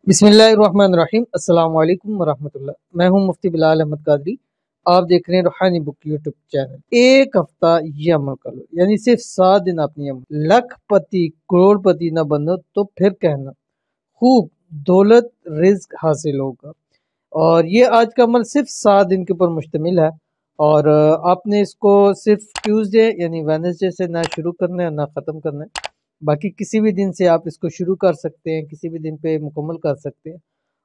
بسم اللہ الرحمن الرحیم۔ السلام علیکم ورحمۃ اللہ۔ میں ہوں مفتی بلال احمد قادری۔ آپ دیکھ رہے ہیں روحانی بک یوٹیوب چینل۔ ایک ہفتہ یہ عمل کر لو، یعنی صرف 7 دن اپنی عمل، لاکھ پتی کروڑ پتی نہ بنو تو پھر کہنا خوب دولت رزق حاصل ہوگا۔ اور یہ آج کا عمل صرف 7 دن کے اوپر مشتمل ہے، اور آپ نے اس کو صرف ٹیوزڈے یعنی وینسڈے سے نہ شروع کرنا ہے نہ ختم کرنا ہے۔ باقی کسی بھی دن سے آپ اس کو شروع کر سکتے ہیں، کسی بھی دن پہ مکمل کر سکتے ہیں۔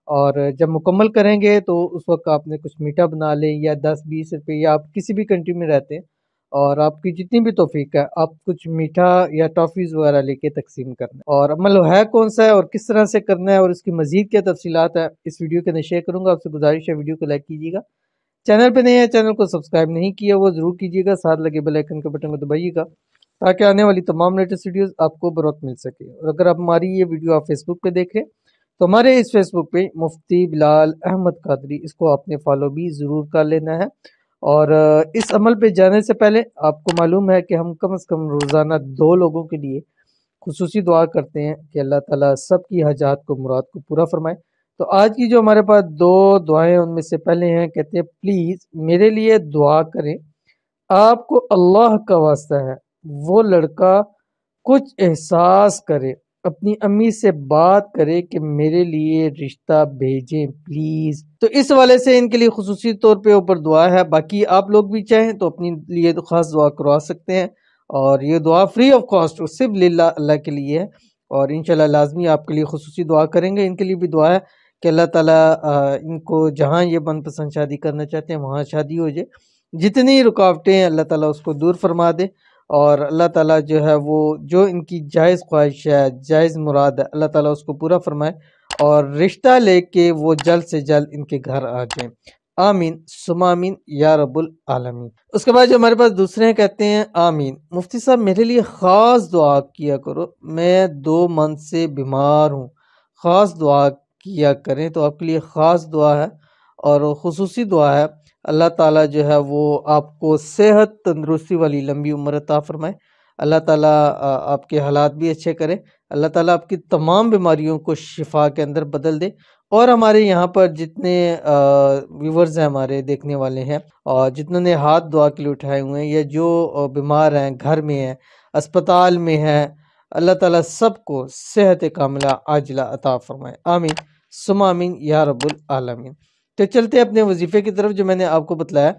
اور جب مکمل کریں گے تو اس وقت آپ نے کچھ میٹھا بنا لیں، یا 10-20 روپے، یا آپ کسی بھی کنٹری میں رہتے ہیں اور آپ کی جتنی بھی توفیق ہے آپ کچھ میٹھا یا ٹافیز وغیرہ لے کے تقسیم کرنا ہے۔ اور عمل ہے کون سا ہے اور کس طرح سے کرنا ہے اور اس کی مزید کیا تفصیلات ہے اس ویڈیو کے اندر شیئر کروں گا۔ آپ سے گزارش ہے ویڈیو کو لائک کیجیے گا، چینل پہ نئے ہیں چینل کو سبسکرائب نہیں کیا وہ ضرور کیجیے گا، ساتھ لگے بیل آئیکن کے بٹن کو دبائیے گا تاکہ آنے والی تمام لیٹسٹ ویڈیوز آپ کو بروقت مل سکے۔ اور اگر آپ ہماری یہ ویڈیو آپ فیس بک پہ دیکھ رہے ہیں تو ہمارے اس فیس بک پہ مفتی بلال احمد قادری، اس کو آپ نے فالو بھی ضرور کر لینا ہے۔ اور اس عمل پہ جانے سے پہلے آپ کو معلوم ہے کہ ہم کم از کم روزانہ 2 لوگوں کے لیے خصوصی دعا کرتے ہیں کہ اللہ تعالیٰ سب کی حاجات کو مراد کو پورا فرمائے۔ تو آج کی جو ہمارے پاس 2 دعائیں ان میں سے پہلے ہیں، کہتے ہیں پلیز میرے لیے دعا کریں، آپ کو اللہ کا واسطہ ہے وہ لڑکا کچھ احساس کرے، اپنی امی سے بات کرے کہ میرے لیے رشتہ بھیجیں پلیز۔ تو اس حوالے سے ان کے لیے خصوصی طور پہ اوپر دعا ہے، باقی آپ لوگ بھی چاہیں تو اپنی لیے خاص دعا کروا سکتے ہیں، اور یہ دعا فری آف کاسٹ صرف للہ اللہ کے لیے ہے۔ اور انشاءاللہ لازمی آپ کے لیے خصوصی دعا کریں گے۔ ان کے لیے بھی دعا ہے کہ اللہ تعالیٰ ان کو جہاں یہ من پسند شادی کرنا چاہتے ہیں وہاں شادی ہو جائے، جتنی رکاوٹیں ہیں اللہ تعالیٰ اس کو دور فرما دے، اور اللہ تعالیٰ جو ہے وہ جو ان کی جائز خواہش ہے جائز مراد ہے اللہ تعالیٰ اس کو پورا فرمائے، اور رشتہ لے کے وہ جلد سے جلد ان کے گھر آ جائیں۔ آمین ثم آمین یا رب العالمین۔ اس کے بعد جو ہمارے پاس دوسرے ہیں کہتے ہیں آمین مفتی صاحب میرے لیے خاص دعا کیا کرو، میں 2 منتھ سے بیمار ہوں، خاص دعا کیا کریں۔ تو آپ کے لیے خاص دعا ہے اور خصوصی دعا ہے، اللہ تعالیٰ جو ہے وہ آپ کو صحت تندرستی والی لمبی عمر عطا فرمائے، اللہ تعالیٰ آپ کے حالات بھی اچھے کرے، اللہ تعالیٰ آپ کی تمام بیماریوں کو شفا کے اندر بدل دے۔ اور ہمارے یہاں پر جتنے ویورز ہیں ہمارے دیکھنے والے ہیں اور جتنوں نے ہاتھ دعا کے لیے اٹھائے ہوئے ہیں یا جو بیمار ہیں گھر میں ہیں اسپتال میں ہیں، اللہ تعالیٰ سب کو صحت کاملہ عاجلہ عطا فرمائے، آمین ثم آمین یا رب العالمین۔ تو چلتے ہیں اپنے وظیفے کی طرف جو میں نے آپ کو بتلایا،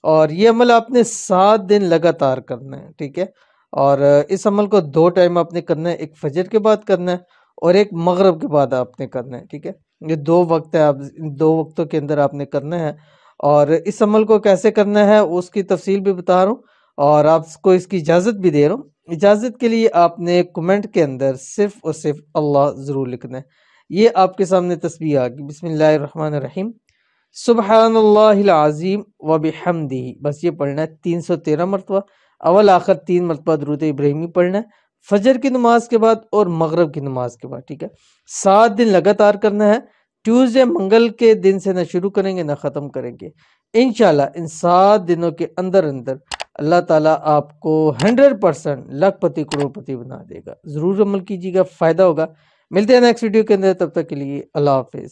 اور یہ عمل آپ نے 7 دن لگاتار کرنا ہے، ٹھیک ہے۔ اور اس عمل کو 2 ٹائم آپ نے کرنا ہے، ایک فجر کے بعد کرنا ہے اور ایک مغرب کے بعد آپ نے کرنا ہے، ٹھیک ہے۔ یہ 2 وقت ہے، آپ 2 وقتوں کے اندر آپ نے کرنا ہے۔ اور اس عمل کو کیسے کرنا ہے اس کی تفصیل بھی بتا رہا ہوں اور آپ کو اس کی اجازت بھی دے رہا ہوں۔ اجازت کے لیے آپ نے کمنٹ کے اندر صرف اور صرف اللہ ضرور لکھنا ہے۔ یہ آپ کے سامنے تسبیح آ گئی، بسم اللہ الرحمن الرحیم، سبحان اللہ العظیم وبحمدہ، بس یہ پڑھنا ہے 313 مرتبہ، اول آخر 3 مرتبہ درود ابراہیمی پڑھنا ہے فجر کی نماز کے بعد اور مغرب کی نماز کے بعد، ٹھیک ہے۔ 7 دن لگاتار کرنا ہے، ٹیوزڈے منگل کے دن سے نہ شروع کریں گے نہ ختم کریں گے۔ انشاءاللہ ان 7 دنوں کے اندر اللہ تعالیٰ آپ کو 100% لاکھ پتی کروڑ پتی بنا دے گا۔ ضرور عمل کیجیے گا، فائدہ ہوگا۔ ملتے ہیں نیکسٹ ویڈیو کے اندر، تب تک کے لیے اللہ حافظ۔